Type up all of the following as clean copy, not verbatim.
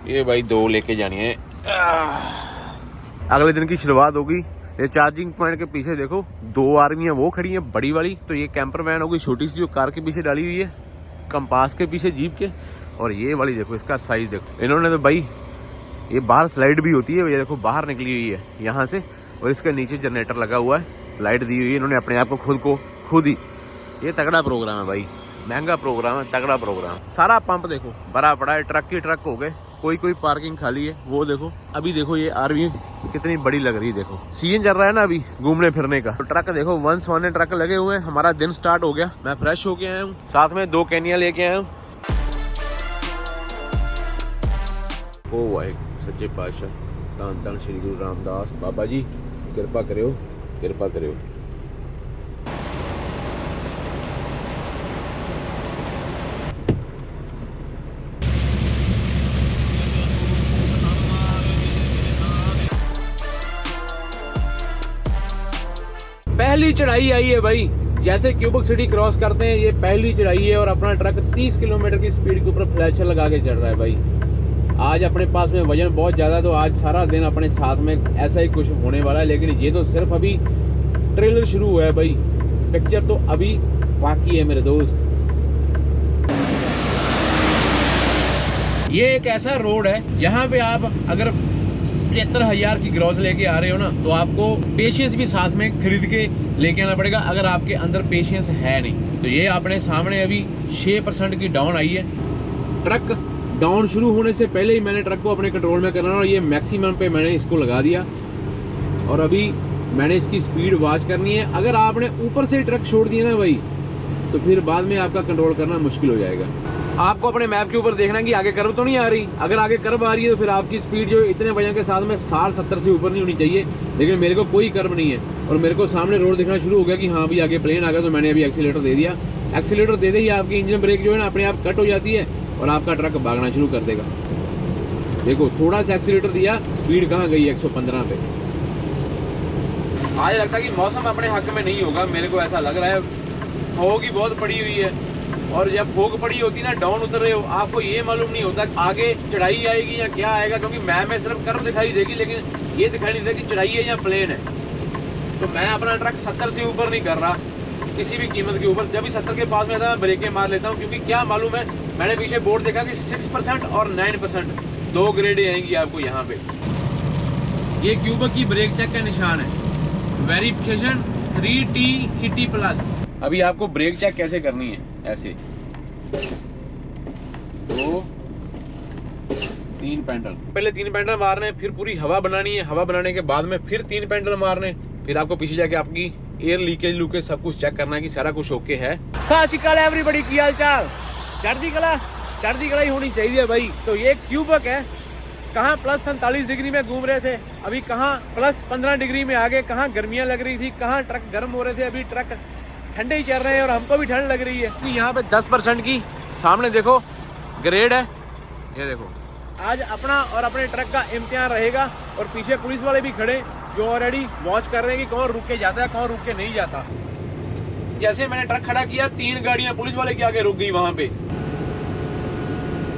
ये भाई 2 लेके जानी है। अगले दिन की शुरुआत होगी। ये चार्जिंग पॉइंट के पीछे देखो 2 आर्मियां वो खड़ी हैं बड़ी वाली, तो ये कैंपर वैन होगी छोटी सी जो कार के पीछे डाली हुई है, कंपास के पीछे जीप के। और ये वाली देखो इसका साइज देखो, इन्होंने तो भाई ये बाहर स्लाइड भी होती है, ये देखो बाहर निकली हुई है यहाँ से, और इसके नीचे जनरेटर लगा हुआ है, लाइट दी हुई है इन्होंने अपने आप को खुद ही। ये तगड़ा प्रोग्राम है भाई, महंगा प्रोग्राम है, तगड़ा प्रोग्राम। सारा पंप देखो भरा पड़ा है, ट्रक की ट्रक हो गए, कोई पार्किंग खाली है। वो देखो अभी देखो ये आरवी कितनी बड़ी लग रही है, देखो सीजन चल रहा है ना अभी घूमने फिरने का। तो ट्रक देखो 1 ट्रक लगे हुए हैं। हमारा दिन स्टार्ट हो गया, मैं फ्रेश होके आया हूँ, साथ में 2 कैनिया लेके आया हूँ। ओ भाई सच्चे पातशाह धन धन श्री गुरु रामदास बाबा जी कृपा करियो, कृपा करियो। पहली चढ़ाई आई है भाई, जैसे क्यूबक सिटी क्रॉस करते हैं ये पहली चढ़ाई है, और अपना ट्रक 30 किलोमीटर की स्पीड के ऊपर फ्लैशर लगा के चढ़ रहा है भाई। आज अपने पास में वजन बहुत ज्यादा, तो आज सारा दिन अपने साथ में ऐसा ही कुछ होने वाला है। लेकिन ये तो सिर्फ अभी ट्रेलर शुरू हुआ है भाई, पिक्चर तो अभी बाकी है मेरे दोस्त। ये एक ऐसा रोड है जहाँ पे आप अगर 75,000 की ग्रॉस लेके आ रहे हो ना, तो आपको पेशेंस भी साथ में खरीद के लेके आना पड़ेगा, अगर आपके अंदर पेशेंस है नहीं। तो ये अपने सामने अभी 6% की डाउन आई है। ट्रक डाउन शुरू होने से पहले ही मैंने ट्रक को अपने कंट्रोल में करना, और ये मैक्सिमम पे मैंने इसको लगा दिया, और अभी मैंने इसकी स्पीड वॉच करनी है। अगर आपने ऊपर से ट्रक छोड़ दिया ना भाई, तो फिर बाद में आपका कंट्रोल करना मुश्किल हो जाएगा। आपको अपने मैप के ऊपर देखना कि आगे कर्व तो नहीं आ रही। अगर आगे कर्व आ रही है तो फिर आपकी स्पीड जो इतने वजन के साथ में 60-70 से ऊपर नहीं होनी चाहिए। लेकिन मेरे को कोई कर्व नहीं है, और मेरे को सामने रोड दिखना शुरू हो गया कि हाँ भी आगे प्लेन आ गया, तो मैंने अभी एक्सीलेटर दे दिया। एक्सीलेटर दे ही आपकी इंजन ब्रेक जो है ना अपने आप कट हो जाती है, और आपका ट्रक भागना शुरू कर देगा। देखो थोड़ा सा एक्सीलेटर दिया, स्पीड कहाँ गई 115 पे। आज लगता है कि मौसम अपने हक में नहीं होगा, मेरे को ऐसा लग रहा है। फॉग ही बहुत पड़ी हुई है, और जब फॉग पड़ी होती है ना, डाउन उतर रहे हो, आपको ये मालूम नहीं होता आगे चढ़ाई आएगी या क्या आएगा, क्योंकि मैप में सिर्फ कर्व दिखाई देगी, लेकिन ये दिखाई नहीं देता कि चढ़ाई है या प्लेन है। तो मैं अपना ट्रक 70 से ऊपर नहीं कर रहा किसी भी कीमत के ऊपर। जब भी 70 के पास में आता है मैं ब्रेकें मार लेता हूँ, क्योंकि क्या मालूम है, मैंने पीछे बोर्ड देखा कि 6% और 9% 2 ग्रेडें आएंगी आपको यहाँ पे। ये क्यूबक की ब्रेक चेक का निशान है, वेरिफिकेशन 3T ET+। अभी आपको ब्रेक चेक कैसे करनी है, ऐसे 2 3 पेंडल, पहले 3 पेंडल मारने, फिर पूरी हवा बनानी है, हवा बनाने के बाद में फिर 3 पेंडल मारने, फिर आपको पीछे जाके आपकी एयर लीकेज लूकेज सब कुछ चेक करना है कि सारा कुछ ओके है। सत श्री अकाल एवरीबॉडी, की हाल चाल? चढ़ती कला ही होनी चाहिए भाई। तो ये क्यूबक है, कहाँ प्लस 47 डिग्री में घूम रहे थे, अभी कहाँ प्लस 15 डिग्री में आगे, कहाँ गर्मियां लग रही थी, कहाँ ट्रक गर्म हो रहे थे, अभी ट्रक ठंडे ही चल रहे हैं, और हमको भी ठंड लग रही है। यहाँ पे 10% की सामने देखो ग्रेड है, ये देखो। आज अपना और अपने ट्रक का इम्तिहान रहेगा, और पीछे पुलिस वाले भी खड़े जो ऑलरेडी वॉच कर रहे हैं कि कौन रुक के जाता है, कौन रुक के नहीं जाता। जैसे मैंने ट्रक खड़ा किया, 3 गाड़ियां पुलिस वाले के आगे रुक गई। वहां पे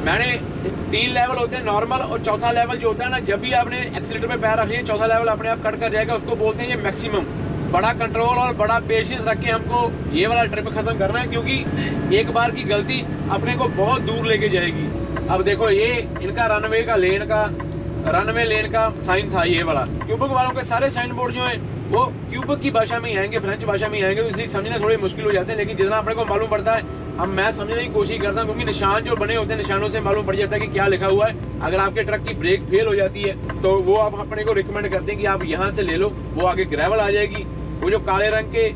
मैंने 3 लेवल होते हैं, नॉर्मल, और चौथा लेवल जो होता है ना, जब भी आपने एक्सीलेटर पे पैर रखे, चौथा लेवल अपने आप कट कर जाएगा, उसको बोलते हैं ये मैक्सिमम। बड़ा कंट्रोल और बड़ा पेशेंस रख के हमको ये वाला ट्रिप खत्म करना है, क्योंकि एक बार की गलती अपने को बहुत दूर लेके जाएगी। अब देखो ये इनका रनवे लेन का साइन था, ये वाला। क्यूबक वालों के सारे साइन बोर्ड जो है वो क्यूबक की भाषा में ही आएंगे, फ्रेंच भाषा में ही आएंगे, तो इसलिए समझना थोड़े मुश्किल हो जाते हैं। लेकिन जितना अपने को मालूम पड़ता है अब मैं समझने की कोशिश करता हूँ, क्योंकि निशान जो बने होते हैं, निशानों से मालूम पड़ जाता है कि क्या लिखा हुआ है। अगर आपके ट्रक की ब्रेक फेल हो जाती है तो वो आप अपने को रिकमेंड करते हैं कि आप यहाँ से ले लो, वो आगे ग्रेवल आ जाएगी। वो जो काले रंग के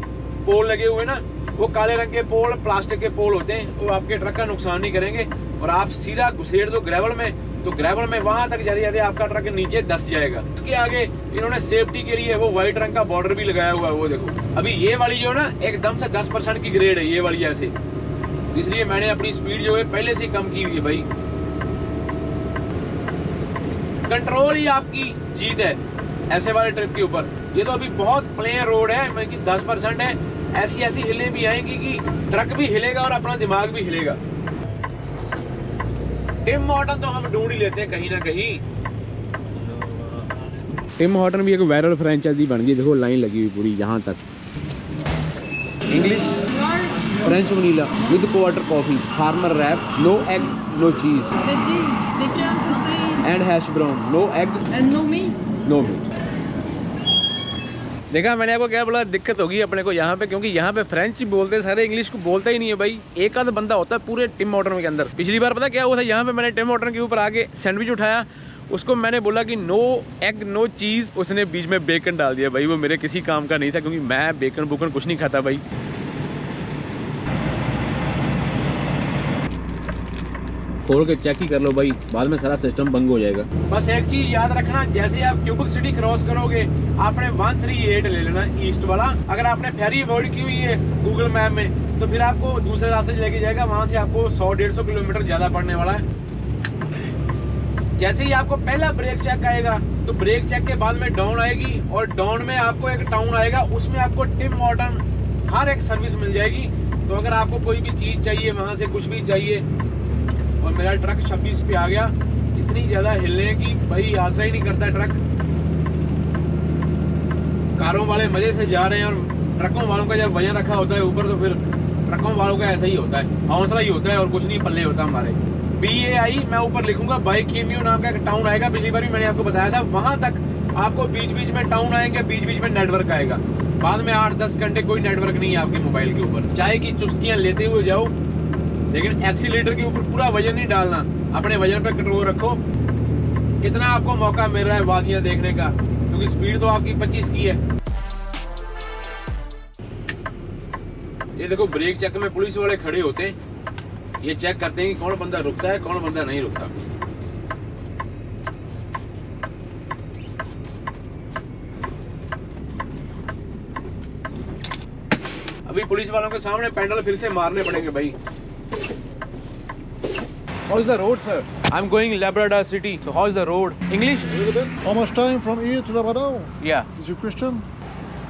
पोल लगे हुए ना, वो काले रंग के पोल प्लास्टिक के पोल होते हैं, वो आपके ट्रक का नुकसान नहीं करेंगे, और आप सीधा घुसेड़ दो ग्रेवल में, तो ग्रेवल में वहां तक जाते जाते आपका ट्रक नीचे धंस जाएगा। उसके आगे इन्होंने सेफ्टी के लिए वो व्हाइट रंग का बॉर्डर भी लगाया हुआ है, वो देखो। अभी ये वाली जो है ना एकदम से 10% की ग्रेड है ये वाली ऐसे, इसलिए मैंने अपनी स्पीड जो है पहले से कम की हुई है भाई। कंट्रोल ही आपकी जीत है ऐसे वाले ट्रिप के ऊपर। ये तो अभी बहुत प्लेन रोड है, मतलब कि 10% है, ऐसी ऐसी हिलें भी आएंगी कि ट्रक भी हिलेगा और अपना दिमाग भी हिलेगा। टिम हॉर्टन तो हम ढूंढ ही लेते हैं कहीं ना कहीं। टिम हॉर्टन भी एक वायरल फ्रेंचाइजी बन गई, देखो लाइन लगी हुई पूरी यहाँ तक। English French vanilla with quarter coffee, farmer wrap, no egg no cheese and hash brown, no egg And no meat. No meat. देखा मैंने आपको क्या बोला, दिक्कत होगी अपने को यहाँ पे, क्योंकि यहाँ पे फ्रेंच बोलते हैं सारे, इंग्लिश को बोलता ही नहीं है भाई। एक आध बंदा होता है पूरे टिम हॉर्टन के अंदर। पिछली बार पता क्या हुआ था, यहाँ पे मैंने टिम हॉर्टन के ऊपर आगे सैंडविच उठाया, उसको मैंने बोला कि नो एग नो चीज, उसने बीच में बेकन डाल दिया भाई। वो मेरे किसी काम का नहीं था, क्योंकि मैं बेकन बुकन कुछ नहीं खाता भाई। खोल के चेक ही कर लो भाई, बाद में सारा सिस्टम बंद हो जाएगा। बस एक चीज याद रखना, जैसे आप क्यूबिक सिटी क्रॉस करोगे आपने 138 ले लेना ईस्ट वाला। अगर आपने फेरी अवॉइड की हुई है गूगल मैप में, तो फिर आपको दूसरे रास्ते से लेके जाएगा, वहां से आपको 100-150 किलोमीटर ज्यादा पड़ने वाला है। जैसे ही आपको पहला ब्रेक चेक आएगा, तो ब्रेक चेक के बाद में डाउन आएगी, और डाउन में आपको एक टाउन आएगा, उसमें आपको टिम हॉर्टन हर एक सर्विस मिल जाएगी। तो अगर आपको कोई भी चीज चाहिए, वहां से कुछ भी चाहिए, और मेरा ट्रक 26 पे आ गया, इतनी ज्यादा हिलने की भाई आसरा ही नहीं करता ट्रक। कारों वाले मजे से जा रहे हैं, और ट्रकों वालों का जब वजन रखा होता है ऊपर, तो फिर ट्रकों वालों का ऐसा ही होता है, हौसला ही होता है और कुछ नहीं पल्ले होता हमारे। BAI मैं ऊपर लिखूंगा, बाइकेमियो नाम का एक टाउन आएगा, पिछली बार भी मैंने आपको बताया था। वहां तक आपको बीच बीच में टाउन आएंगे, बीच बीच में नेटवर्क आएगा। बाद में 8-10 घंटे कोई नेटवर्क नहीं है आपके मोबाइल के ऊपर। चाय की चुस्कियां लेते हुए जाओ, लेकिन एक्सीलेटर के ऊपर पूरा वजन नहीं डालना, अपने वजन पे कंट्रोल रखो। कितना आपको मौका मिल रहा है वादियां देखने का, क्योंकि स्पीड तो आपकी 25 की है। ये देखो ब्रेक चेक में पुलिस वाले खड़े होते हैं, ये चेक करते हैं कि कौन बंदा रुकता है, कौन बंदा नहीं रुकता। अभी पुलिस वालों के सामने पैडल फिर से मारने पड़ेंगे भाई। How is the road, sir? I'm going Labrador City. So how is the road? English? A little bit. How much time from here to Labrador? Yeah. Is you Christian?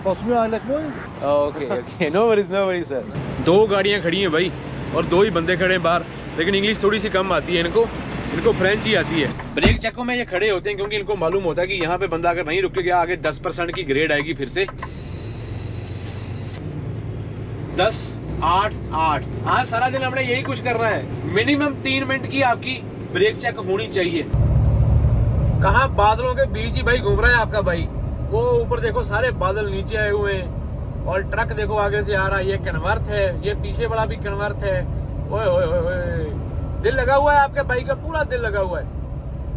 Pass me I like boy. Okay, okay. No worries, sir. दो गाड़ियां खड़ी हैं भाई, और दो ही बंदे खड़े हैं बाहर, लेकिन इंग्लिश थोड़ी सी कम आती है इनको फ्रेंच ही आती है। ब्रेक चेकों में ये खड़े होते हैं, क्योंकि इनको मालूम होता है कि यहाँ पे बंदा अगर नहीं रुकेगा, आगे 10% की ग्रेड आएगी फिर से। 10, 8, 8। आज सारा दिन हमने यही कुछ करना है। मिनिमम 3 मिनट की आपकी ब्रेक चेक होनी चाहिए। कहाँ बादलों के बीच ही भाई घूम रहा है आपका भाई। वो ऊपर देखो सारे बादल नीचे आए हुए हैं, और ट्रक देखो आगे से आ रहा है। ये कन्वर्थ है, ये पीछे वाला भी कन्वर्थ है। ओए ओए ओए, दिल लगा हुआ है आपके भाई का, पूरा दिल लगा हुआ है।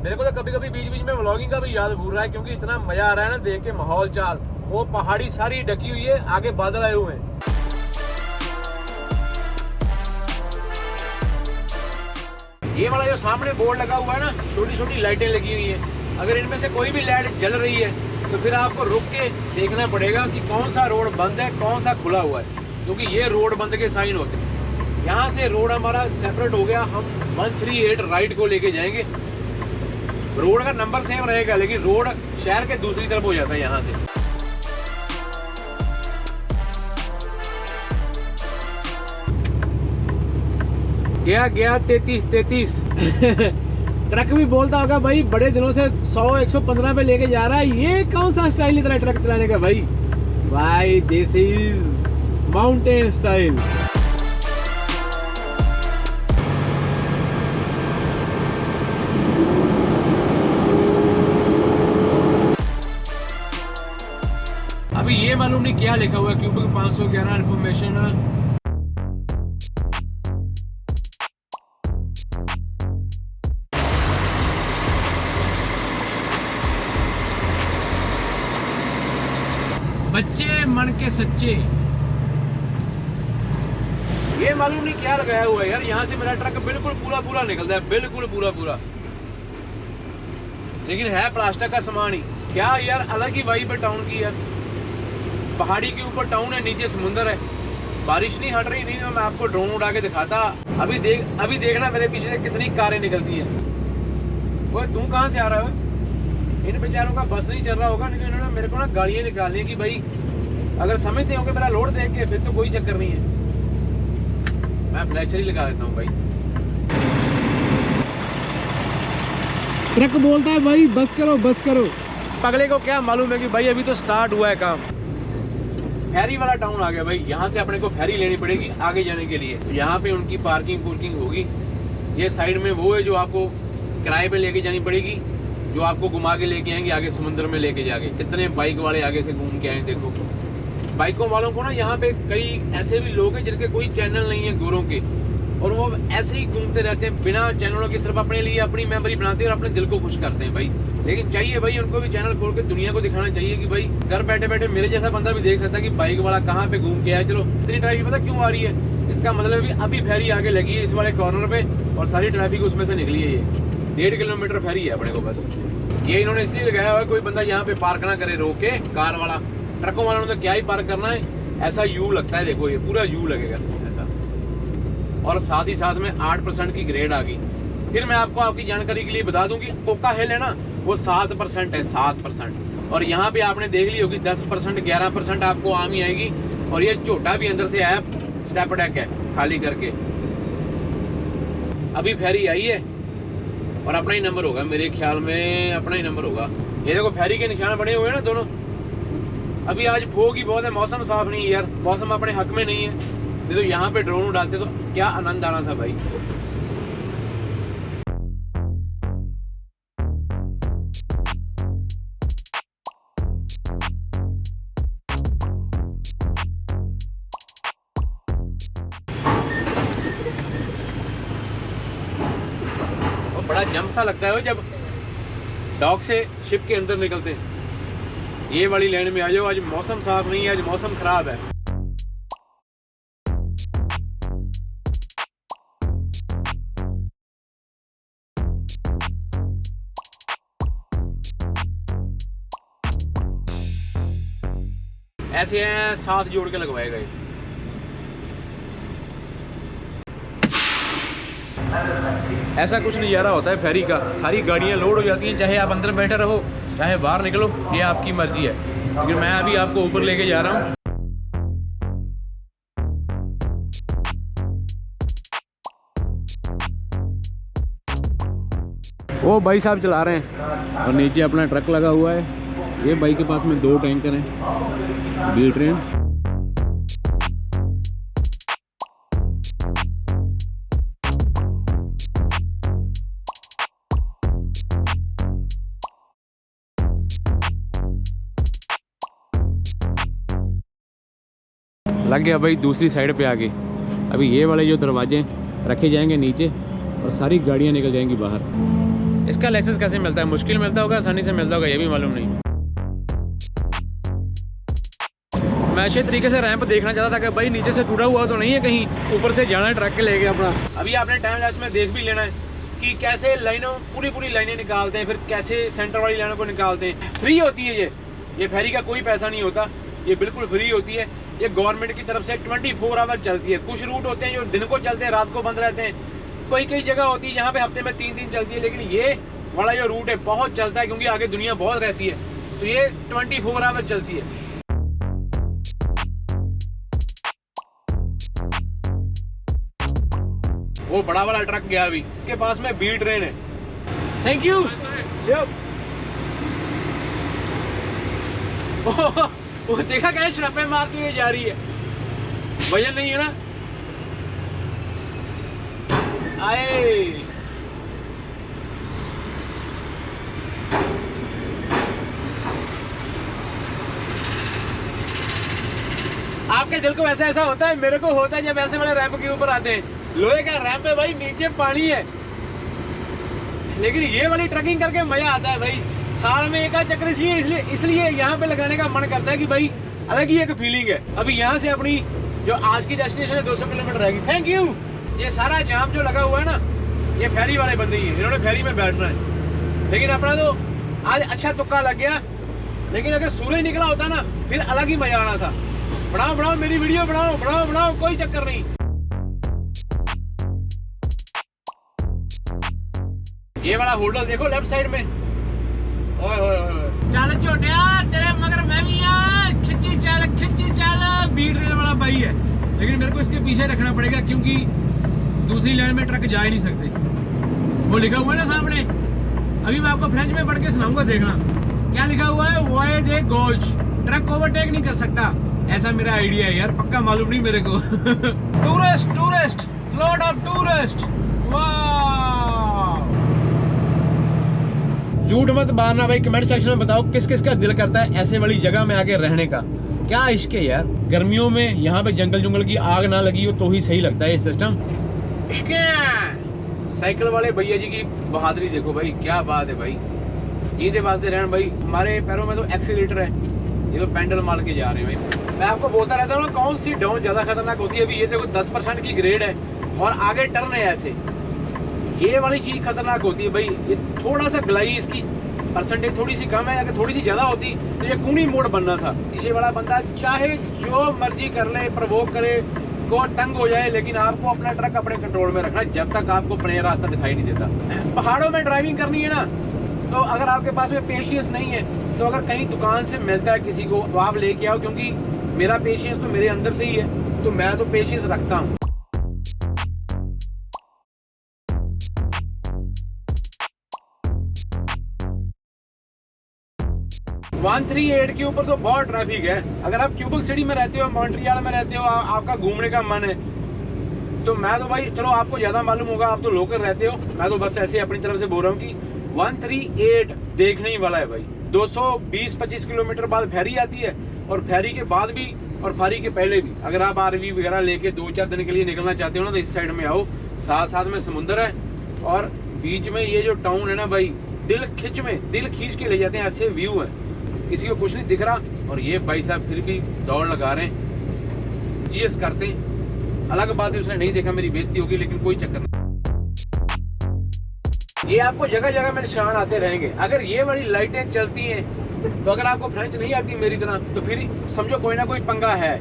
मेरे को तो कभी कभी बीच बीच में व्लॉगिंग का भी याद भूल रहा है, क्योंकि इतना मजा आ रहा है ना देख के माहौल चाल। वो पहाड़ी सारी ढकी हुई है, आगे बादल आए हुए हैं। ये वाला जो सामने बोर्ड लगा हुआ है ना, छोटी छोटी लाइटें लगी हुई हैं। अगर इनमें से कोई भी लाइट जल रही है, तो फिर आपको रुक के देखना पड़ेगा कि कौन सा रोड बंद है, कौन सा खुला हुआ है, क्योंकि ये रोड बंद के साइन होते हैं। यहाँ से रोड हमारा सेपरेट हो गया, हम 138 राइट को लेके जाएंगे। रोड का नंबर सेम रहेगा, लेकिन रोड शहर के दूसरी तरफ हो जाता है यहाँ से। गया 33। ट्रक भी बोलता होगा भाई, बड़े दिनों से 100-115 पे लेके जा रहा है, ये कौन सा स्टाइल इतना ट्रक चलाने का भाई दिस इज माउंटेन स्टाइल। अभी ये मालूम नहीं क्या लिखा हुआ है, क्यूबिक 511 इन्फॉर्मेशन। बच्चे मन के सच्चे, ये मालूम नहीं क्या लगाया हुआ है यार। यहाँ से मेरा ट्रक बिल्कुल पूरा निकलता है, बिल्कुल पूरा, लेकिन है प्लास्टिक का सामान ही। क्या यार अलग ही वाइब है टाउन की यार। पहाड़ी के ऊपर टाउन है, नीचे समुंदर है। बारिश नहीं हट रही, नहीं तो मैं आपको ड्रोन उड़ा के दिखाता। अभी देखना मेरे पीछे से कितनी कारें निकलती हैं। वो तू कहाँ से आ रहा है? इन बेचारों का बस नहीं चल रहा होगा, नहीं तो इन्होंने मेरे को ना गाड़ियाँ निकालनी कि भाई अगर समझते हो कि मेरा लोड देख के, फिर तो कोई चक्कर नहीं है। मैं फ्लैशर ही लगा देता हूँ भाई। ट्रक बोलता है भाई बस करो बस करो। पगले को क्या मालूम है कि भाई अभी तो स्टार्ट हुआ है काम। फेरी वाला टाउन आ गया भाई। यहाँ से अपने को फेरी लेनी पड़ेगी आगे जाने के लिए। तो यहाँ पे उनकी पार्किंग होगी। ये साइड में वो है जो आपको किराए पे लेके जानी पड़ेगी, जो आपको घुमा के लेके आएंगे आगे समुद्र में लेके जाके। कितने बाइक वाले आगे से घूम के आए देखो। बाइकों वालों को ना यहाँ पे कई ऐसे भी लोग हैं जिनके कोई चैनल नहीं है गोरों के, और वो ऐसे ही घूमते रहते हैं बिना चैनलों के, सिर्फ अपने लिए अपनी मेमोरी बनाते हैं और अपने दिल को खुश करते हैं भाई। लेकिन चाहिए भाई उनको भी चैनल खोल के दुनिया को दिखाना चाहिए कि भाई घर बैठे बैठे मेरे जैसा बंदा भी देख सकता है कि बाइक वाला कहाँ पे घूम के आया। चलो इतनी ट्रैफिक पता क्यों आ रही है? इसका मतलब है अभी फेरी आगे लगी है इस वाले कॉर्नर पे और सारी ट्रैफिक उसमें से निकली है। ये 1.5 किलोमीटर फेरी है अपने को बस। ये इन्होंने इसलिए लगाया हुआ कोई बंदा यहाँ पे पार्क ना करे रोक के। कार वाला ट्रकों वालों ने तो क्या ही पार्क करना है, ऐसा यू लगता है। देखो ये पूरा यू लगेगा ऐसा, और साथ ही साथ में 8% की ग्रेड आ गई। फिर मैं आपको आपकी जानकारी के लिए बता दूं कि कोका हिल है ना वो 7% है, 7%। और यहाँ पे आपने देख ली होगी 10%, 11% आपको आम ही आएगी। और ये छोटा भी अंदर से आया, स्टेप डेक है खाली करके। अभी फेरी आई है और अपना ही नंबर होगा, मेरे ख्याल में अपना ही नंबर होगा। ये देखो फेरी के निशान बने हुए हैं ना दोनों। अभी आज फोग ही बहुत है, मौसम साफ नहीं है यार, मौसम अपने हक में नहीं है। नहीं तो यहाँ पे ड्रोन उड़ाते तो क्या आनंद आना था भाई। बड़ा जम सा लगता है वो जब डॉक से शिप के अंदर निकलते हैं। ये वाली लाइन में आ जाओ। आज मौसम साफ नहीं है, आज मौसम खराब है। ऐसे हैं 7 जोड़ के लगवाए गए। ऐसा कुछ नज़ारा होता है फेरी का। सारी गाड़ियां लोड हो जाती हैं, चाहे आप अंदर बैठे रहो चाहे बाहर निकलो, ये आपकी मर्जी है। लेकिन मैं अभी आपको ऊपर लेके जा रहा हूँ। वो भाई साहब चला रहे हैं और नीचे अपना ट्रक लगा हुआ है। ये भाई के पास में 2 टैंकर हैं बी ट्रेन। लग गया भाई दूसरी साइड पे आगे। अभी ये वाले जो दरवाजे रखे जाएंगे नीचे और सारी गाड़ियां निकल जाएंगी बाहर। इसका लाइसेंस कैसे मिलता है? मुश्किल मिलता होगा, आसानी से मिलता होगा, ये भी मालूम नहीं। मैं अच्छे तरीके से रैंप देखना चाहता था कि भाई नीचे से टूटा हुआ तो नहीं है कहीं, ऊपर से जाना है ट्रक के लेके अपना। अभी आपने टाइम लैप्स में देख भी लेना है कि कैसे लाइनों पूरी लाइनें निकालते हैं, फिर कैसे सेंटर वाली लाइनों को निकालते हैं। फ्री होती है ये फेरी का कोई पैसा नहीं होता, ये बिल्कुल फ्री होती है। ये गवर्नमेंट की तरफ से 24 आवर चलती है। कुछ रूट होते हैं जो दिन को चलते हैं, रात को बंद रहते हैं। कई जगह होती है जहाँ पे हफ्ते में 3 दिन चलती है, लेकिन ये वाला जो रूट है बहुत चलता है क्योंकि आगे दुनिया बहुत रहती है, तो ये 24 आवर चलती है। वो बड़ा वाला ट्रक गया अभी, के पास में बी ट्रेन है। Thank you. वो देखा क्या छड़प्पे मारती हुई जा रही है, वजन नहीं है ना। आए आपके दिल को ऐसा होता है, मेरे को होता है जब ऐसे वाले रैंप के ऊपर आते हैं। लोहे का रैंप है भाई, नीचे पानी है, लेकिन ये वाली ट्रकिंग करके मजा आता है भाई। साल में एक चक्कर इसलिए यहाँ पे लगाने का मन करता है कि भाई अलग ही एक फीलिंग है। अभी यहाँ से अपनी जो आज की डेस्टिनेशन है 200 किलोमीटर रहेगी। Thank you. ये सारा जाम जो लगा हुआ है ना, ये फेरी वाले बंदे ही है, इन्होंने फेरी में बैठना है। लेकिन अपना तो आज अच्छा तुक्का लग गया, लेकिन अगर सूरज निकला होता ना फिर अलग ही मजा आना था। बनाओ मेरी वीडियो बनाओ, कोई चक्कर नहीं। ये वाला होल्डर देखो लेफ्ट साइड में। चल छोटिया तेरे मगर मैं भी खिंची चल। बी ट्रेन वाला भाई है, लेकिन मेरे को इसके पीछे रखना पड़ेगा क्योंकि दूसरी लाइन में ट्रक जा ही नहीं सकते। वो लिखा हुआ है ना सामने अभी मैं आपको फ्रेंच में पढ़ के सुनाऊंगा, देखना क्या लिखा हुआ है। वॉयज ए गोल्ज, ट्रक ओवरटेक नहीं कर सकता, ऐसा मेरा आइडिया है यार, पक्का मालूम नहीं मेरे को। टूरिस्ट, लॉट ऑफ टूरिस्ट, वाह। झूठ मत मारना भाई, कमेंट सेक्शन में बताओ किस किस का दिल करता है ऐसे वाली जगह में आके रहने का। क्या इश्क है यार, गर्मियों में यहाँ पे जंगल की आग ना लगी हो तो ही सही लगता है ये सिस्टम। साइकिल वाले भैया जी की बहादुरी देखो भाई, क्या बात है भाई, जीते वास्ते रहन भाई। हमारे पैरों में तो एक्सीलेटर है, ये तो पेंडल मार के जा रहे हैं भाई। मैं आपको बोलता रहता हूँ ना, कौन सी डाउन ज्यादा खतरनाक होती है। अभी ये देखो 10% की ग्रेड है और आगे टर्न है ऐसे, ये वाली चीज खतरनाक होती है भाई। ये थोड़ा सा गलाई इसकी परसेंटेज थोड़ी सी कम है, अगर थोड़ी सी ज्यादा होती तो ये कूनी मोड़ बनना था। पीछे वाला बंदा चाहे जो मर्जी कर ले, प्रवोक करे, को तंग हो जाए, लेकिन आपको अपना ट्रक अपने कंट्रोल में रखना जब तक आपको प्लेन रास्ता दिखाई नहीं देता। पहाड़ों में ड्राइविंग करनी है ना, तो अगर आपके पास में पेशेंस नहीं है तो अगर कहीं दुकान से मिलता है किसी को तो आप लेके आओ, क्योंकि मेरा पेशेंस तो मेरे अंदर से ही है, तो मैं तो पेशेंस रखता हूँ। 138 के ऊपर तो बहुत ट्रैफिक है। अगर आप क्यूबेक सिटी में रहते हो, मॉन्ट्रियल में रहते हो, आपका घूमने का मन है, तो मैं तो भाई चलो आपको ज्यादा मालूम होगा, आप तो लोकल रहते हो, मैं तो बस ऐसे अपनी तरफ से बोल रहा हूँ कि 138 देखने ही वाला है भाई। 220-25 किलोमीटर बाद फेरी आती है, और फेरी के बाद भी और फेरी के पहले भी अगर आप आरवी वगैरह लेके 2-4 दिन के लिए निकलना चाहते हो ना, तो इस साइड में आओ। साथ साथ में समुंदर है और बीच में ये जो टाउन है ना भाई, दिल खींच के ले जाते हैं, ऐसे व्यू है, किसी को कुछ नहीं दिख रहा। और ये भाई साहब फिर भी दौड़ लगा रहे हैं, जीएस करते हैं। अलग बात है उसने नहीं देखा, मेरी बेइज्जती होगी, लेकिन कोई चक्कर नहीं। ये आपको जगह जगह में निशान आते रहेंगे। अगर ये वाली लाइटें चलती हैं तो अगर आपको फ्रेंच नहीं आती मेरी तरह, तो फिर समझो कोई ना कोई पंगा है।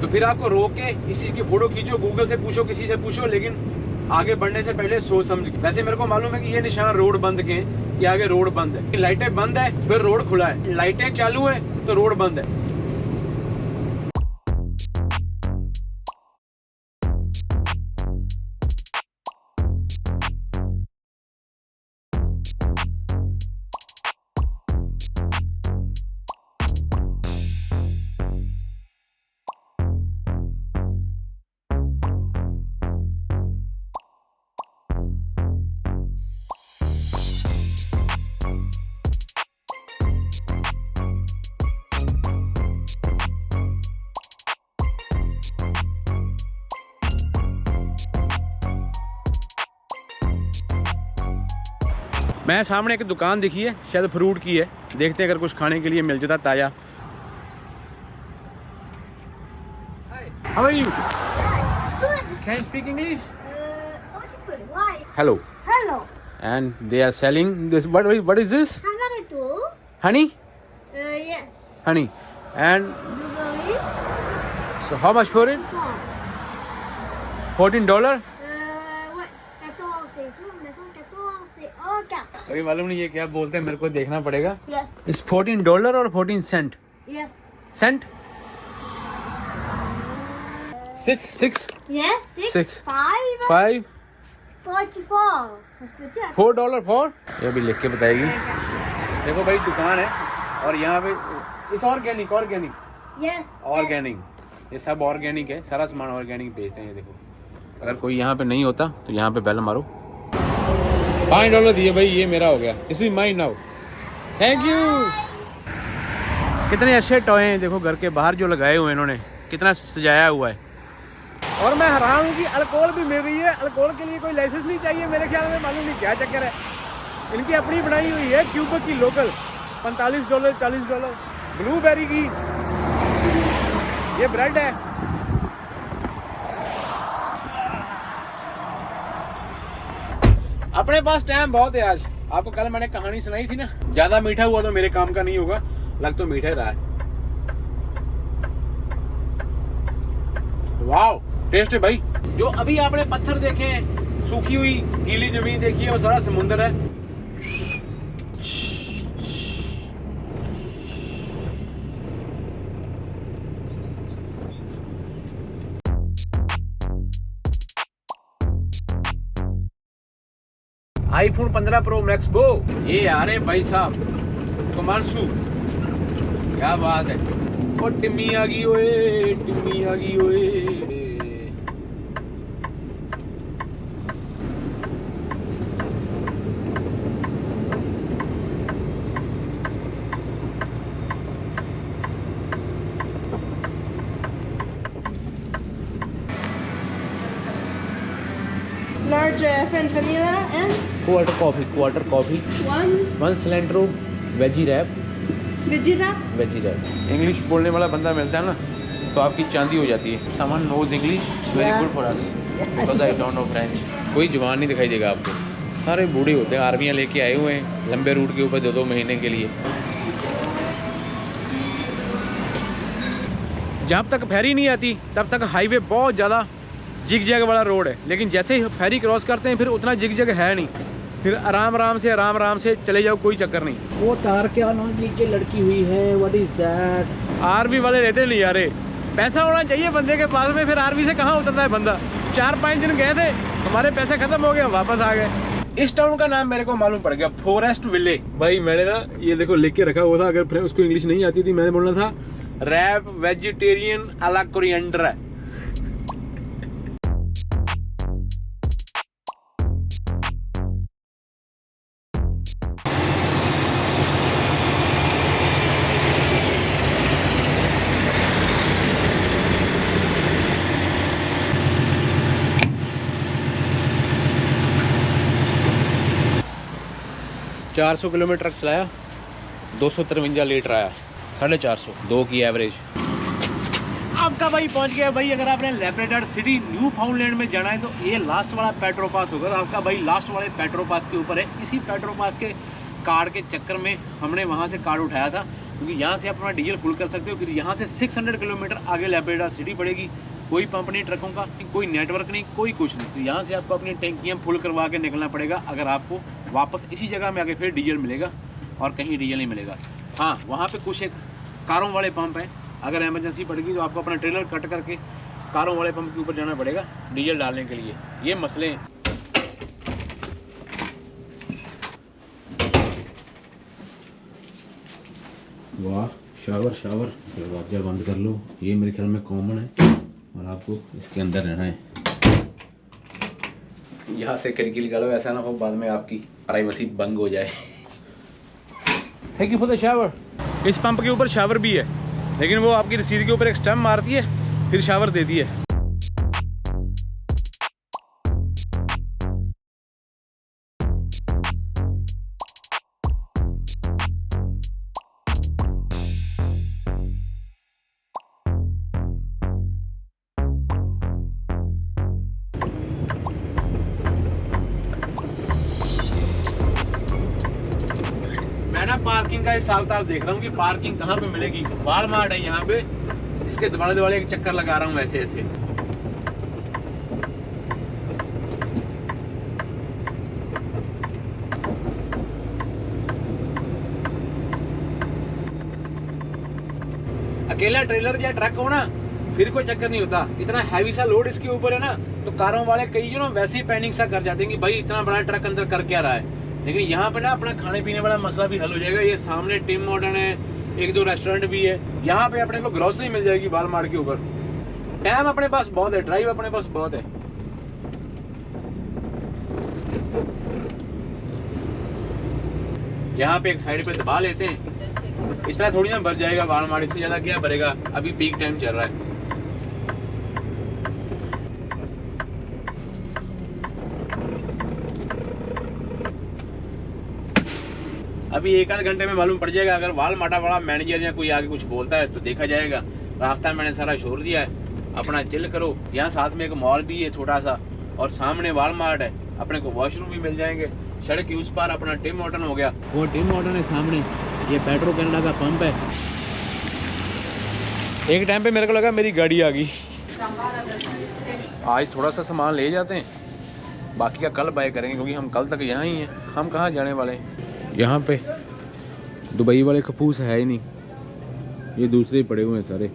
तो फिर आपको रोक के इस चीज की फोटो खींचो, गूगल से पूछो, किसी से पूछो, लेकिन आगे बढ़ने से पहले सोच समझ। वैसे मेरे को मालूम है कि ये निशान रोड बंद के, कि आगे रोड बंद है। लाइटें बंद है फिर रोड खुला है, लाइटें चालू है तो रोड बंद है। मैं सामने एक दुकान दिखी है, शायद फ्रूट की है, देखते हैं अगर कुछ खाने के लिए मिल जाता ताजा। How are you? Can you speak English? Why? Hello. Hello. And they are selling this. What is this? Hamaritu? Honey? Yes. Honey. And Blueberry? so how much for it? $14? What? 14 sur maison 14 और क्या? अभी मालूम नहीं ये क्या बोलते हैं, मेरे को देखना पड़ेगा। Yes. इस $14 और 14 Saint. Yes. Saint? 6 Yes. 6. 5. 5 44. Ça se peut dire? $4 for, ये अभी लिख के बताएगी। देखो भाई दुकान है और यहाँ पे इस ऑर्गेनिक Yes. ऑर्गेनिक, ये सब ऑर्गेनिक है, सारा सामान ऑर्गेनिक बेचते हैं। ये देखो, अगर कोई यहाँ पे नहीं होता तो यहाँ पे बेल मारो। $5 दिए भाई, ये मेरा हो गया। इस is mine now, thank you. कितने अच्छे टॉय हैं, देखो घर के बाहर जो लगाए हुए हैं इन्होंने, कितना सजाया हुआ है। और मैं हैरान हूँ कि अल्कोहल भी मिल रही है। अल्कोहल के लिए कोई लाइसेंस नहीं चाहिए मेरे ख्याल में, मालूम नहीं क्या चक्कर है। इनकी अपनी बनाई हुई है क्यूबेक की लोकल, $45 $40। ब्लूबेरी की ये ब्रेड है। अपने पास टाइम बहुत है आज। आपको कल मैंने कहानी सुनाई थी ना, ज्यादा मीठा हुआ तो मेरे काम का नहीं होगा, लग तो मीठा ही रहा है। वाओ टेस्ट है भाई। जो अभी आपने पत्थर देखे हैं, सूखी हुई गीली जमीन देखी है, वो सारा समुंदर है। आईफोन 15 प्रो मैक्स वो ये आ रहे भाई साहब कमांसू, क्या बात है। और टिम्मी आ गई ओए, टिम्मी आ गई ओए। Large French vanilla and quarter coffee one 1 cilantro veggie wrap. veggie wrap. English बोलने वाला बंदा मिलता है ना तो आपकी चांदी हो जाती है। Someone knows English, very good for us because I don't know French. कोई जवान नहीं दिखाई देगा आपको, सारे बूढ़े होते हैं, आर्मियाँ लेके आए हुए हैं लंबे रूट के ऊपर 2-2 महीने के लिए। जब तक फेरी नहीं आती तब तक हाईवे बहुत ज़्यादा जिग जैग वाला रोड है, लेकिन जैसे ही फेरी क्रॉस करते हैं फिर उतना जिग जैग है नहीं, फिर आराम आराम से चले जाओ, कोई चक्कर नहीं। वो तार के नीचे लड़की हुई है, व्हाट इज दैट? आर्मी वाले रहते नहीं यारे, पैसा होना चाहिए बंदे के पास में, फिर आर्मी से कहाँ उतरता है बंदा। 4-5 दिन गए थे, हमारे पैसे खत्म हो गए, वापस आ गए। इस टाउन का नाम मेरे को मालूम पड़ गया, फॉरेस्ट विलेज। भाई मैंने ना ये देखो लिख के रखा हुआ था, अगर फिर उसको इंग्लिश नहीं आती थी मैंने बोलना था रैप वेजिटेरियन अला कोरिएंडर है। $400 किलोमीटर ट्रक चलाया, 253 लीटर आया, 450 2 की एवरेज। आपका भाई पहुंच गया भाई। अगर आपने लैब्राडोर सिटी न्यू फाउंडलैंड में जाना है तो ये लास्ट वाला पेट्रोल पास होगा। आपका भाई लास्ट वाले पेट्रोल पास के ऊपर है। इसी पेट्रोल पास के कार्ड के चक्कर में हमने वहाँ से कार्ड उठाया था, क्योंकि यहाँ से आप अपना डीजल फुल कर सकते हो। फिर यहाँ से 600 किलोमीटर आगे लैब्राडोर सिटी पड़ेगी। कोई पंप नहीं ट्रकों का, कोई नेटवर्क नहीं, कोई कुछ नहीं। तो यहाँ से आपको अपनी टैंकियाँ फुल करवा के निकलना पड़ेगा, अगर आपको वापस इसी जगह में आके फिर डीजल मिलेगा और कहीं डीजल नहीं मिलेगा। हाँ, वहाँ पे कुछ एक कारों वाले पंप हैं, अगर इमरजेंसी पड़ेगी तो आपको अपना ट्रेलर कट करके कारों वाले पंप के ऊपर जाना पड़ेगा डीजल डालने के लिए। ये मसले हैं। वाह, शावर दरवाजा बंद कर लो, ये मेरे ख्याल में कॉमन है और आपको इसके अंदर रहना है। यहाँ से खिड़की लगा लो, ऐसा ना हो बाद में आपकी प्राइवेसी भंग हो जाए। Thank you for the shower. इस पंप के ऊपर शावर भी है, लेकिन वो आपकी रसीद के ऊपर एक स्टैम्प मारती है, फिर शावर देती है। मैं ना पार्किंग का हिसाब किताब देख रहा हूँ कि पार्किंग कहाँ पे मिलेगी। वालमार्ट है यहाँ पे, इसके दिवाले एक चक्कर लगा रहा हूँ ऐसे ऐसे। अकेला ट्रेलर या ट्रक हो ना फिर कोई चक्कर नहीं होता। इतना हैवी सा लोड इसके ऊपर है ना, तो कारों वाले कई जो ना वैसे ही पैनिक सा कर जाते हैं कि भाई इतना बड़ा ट्रक अंदर कर क्या रहा है। लेकिन यहाँ पे ना अपना खाने पीने वाला मसला भी हल हो जाएगा। ये सामने टिम मॉडर्न है, 1-2 रेस्टोरेंट भी है। यहाँ पे अपने को ग्रोसरी मिल जाएगी वालमार्ट के ऊपर। टाइम अपने पास बहुत है, ड्राइव अपने पास बहुत है। यहाँ पे एक साइड पे दबा लेते हैं, इतना थोड़ी ना भर जाएगा वालमार्ट, इससे ज्यादा क्या भरेगा। अभी पीक टाइम चल रहा है। अभी 1-8 घंटे में मालूम पड़ जाएगा। अगर वालमार्ट वाला मैनेजर या कोई आगे कुछ बोलता है तो देखा जाएगा। रास्ता मैंने सारा छोड़ दिया है, अपना चिल करो। यहाँ साथ में एक मॉल भी है छोटा सा, और सामने वालमार्ट है, अपने को वॉशरूम भी मिल जाएंगे। सड़क के उस पार अपना टिम हॉर्टन हो गया, वो टिम हॉर्टन है सामने। ये पेट्रो कनाडा का पंप है। एक टाइम पे मेरे को लगा मेरी गाड़ी आ गई। आज थोड़ा सा सामान ले जाते हैं, बाकी का कल बाय करेंगे, क्योंकि हम कल तक यहाँ ही हैं। हम कहाँ जाने वाले हैं। यहाँ पे दुबई वाले खपूस है ही नहीं, ये दूसरे ही पड़े हुए हैं सारे।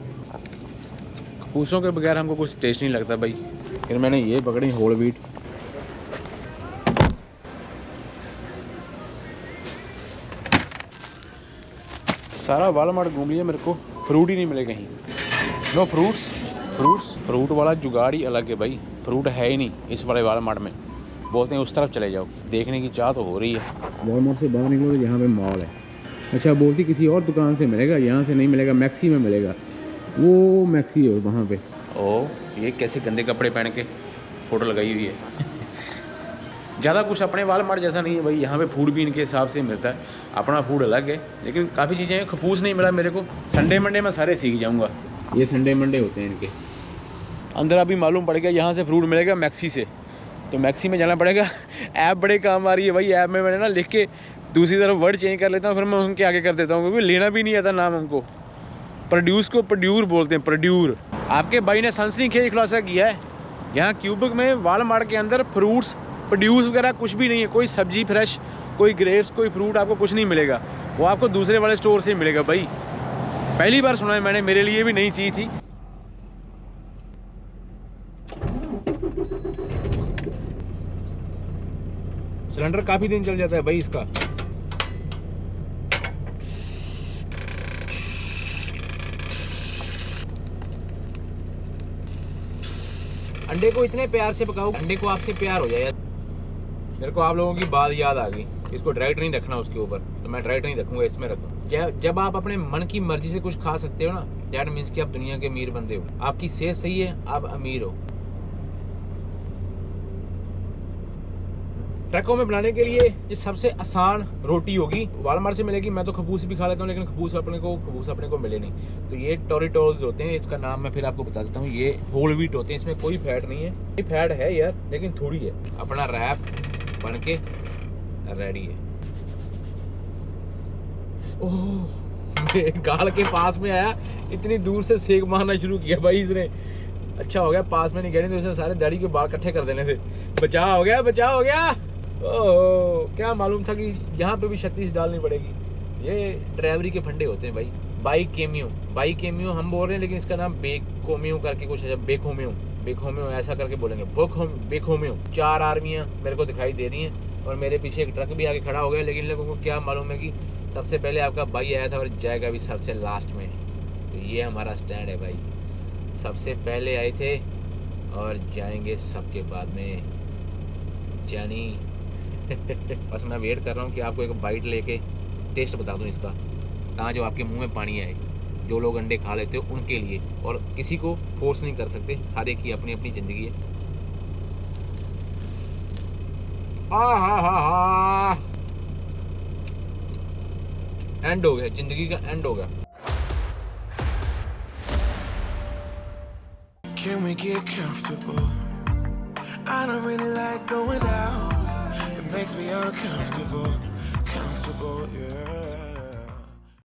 खपूसों के बगैर हमको कुछ टेस्ट नहीं लगता भाई। फिर मैंने ये पकड़ी होल व्हीट। सारा वालमार्ट घूम लिया, मेरे को फ्रूट ही नहीं मिले कहीं। नो फ्रूट्स फ्रूट वाला जुगाड़ ही अलग है भाई, फ्रूट है ही नहीं इस वाले वालमार्ट में। बोलते हैं उस तरफ चले जाओ, देखने की चाह तो हो रही है। वालमार्ट से बाहर निकलो तो यहाँ पे मॉल है। अच्छा, बोलती किसी और दुकान से मिलेगा, यहाँ से नहीं मिलेगा, मैक्सी में मिलेगा। वो मैक्सी है वहाँ पे। ओ ये कैसे गंदे कपड़े पहन के फ़ोटो लगाई हुई है। ज़्यादा कुछ अपने वालमार्ट जैसा नहीं है भाई, यहाँ पे फूड भी इनके हिसाब से मिलता है, अपना फूड अलग है, लेकिन काफ़ी चीज़ें हैं। खपूस नहीं मिला मेरे को, संडे मंडे में सारे सीख जाऊँगा, ये संडे मंडे होते हैं इनके। अंदर अभी मालूम पड़ गया यहाँ से फ्रूट मिलेगा मैक्सी से, तो मैक्सी में जाना पड़ेगा। ऐप बड़े काम आ रही है भाई, ऐप में मैंने ना लिख के दूसरी तरफ वर्ड चेंज कर लेता हूँ, फिर मैं उनके आगे कर देता हूँ, क्योंकि लेना भी नहीं आता नाम हमको। प्रोड्यूस को प्रोड्यूर बोलते हैं, प्रोड्यूर। आपके भाई ने सनसनीखेज खुलासा किया है, यहाँ क्यूबिक में वालमार्ट के अंदर फ्रूट्स प्रोड्यूस वगैरह कुछ भी नहीं है। कोई सब्जी फ्रेश, कोई ग्रेप्स, कोई फ्रूट आपको कुछ नहीं मिलेगा, वो आपको दूसरे वाले स्टोर से मिलेगा भाई। पहली बार सुना है मैंने, मेरे लिए भी नई चीज़ थी। सिलेंडर काफ़ी दिन चल जाता है भाई इसका। अंडे को इतने प्यार से पकाओ, अंडे को आपसे प्यार हो जाए। मेरे को आप लोगों की बात याद आ गई, इसको डायरेक्ट नहीं रखना उसके ऊपर, तो मैं डायरेक्ट नहीं रखूंगा, इसमें रखूँ। जब आप अपने मन की मर्जी से कुछ खा सकते हो ना, दैट मीन्स कि आप दुनिया के अमीर बंदे हो। आपकी सेहत सही है, आप अमीर हो। ट्रकों में बनाने के लिए ये सबसे आसान रोटी होगी, वालमार्ट से मिलेगी। मैं तो खबूस भी खा लेता हूँ, लेकिन खबूस अपने को मिले नहीं। तो ये टोरिटोल्स होते हैं, इसका नाम मैं फिर आपको बता देता हूँ। ये होल व्हीट होते हैं, इसमें कोई फैट नहीं है। ये फैट है यार, लेकिन थोड़ी है। अपना रैप बन के रेडी है। ओह, गाल के पास में आया, इतनी दूर से सेक मारना शुरू किया भाई इसने। अच्छा हो गया पास में नहीं गए, तो इसे सारे दाढ़ी के बाल इकट्ठे कर देने थे। बचाव हो गया। ओह, क्या मालूम था कि यहाँ पे भी 36 डालनी पड़ेगी। ये ड्राइवरी के फंडे होते हैं भाई। बाई केमियो हम बोल रहे हैं, लेकिन इसका नाम बेकोमियो करके कुछ है। बेकोमियो ऐसा करके बोलेंगे, बेकोमियो। 4 आर्मियाँ मेरे को दिखाई दे रही हैं, और मेरे पीछे एक ट्रक भी आगे खड़ा हो गया, लेकिन लोगों को क्या मालूम है कि सबसे पहले आपका भाई आया था और जाएगा भी सबसे लास्ट में। तो ये हमारा स्टैंड है भाई, सबसे पहले आए थे और जाएंगे सबके बाद में, जानी। बस मैं वेट कर रहा हूँ कि आपको एक बाइट लेके टेस्ट बता दूँ इसका, ताकि जो आपके मुंह में पानी आए। जो लोग अंडे खा लेते हो उनके लिए, और किसी को फोर्स नहीं कर सकते, हर एक की अपनी अपनी ज़िंदगी है। एंड हो गया, ज़िंदगी का एंड हो गया। Can we get comfortable? I don't really like going out. It makes me uncomfortable, yeah.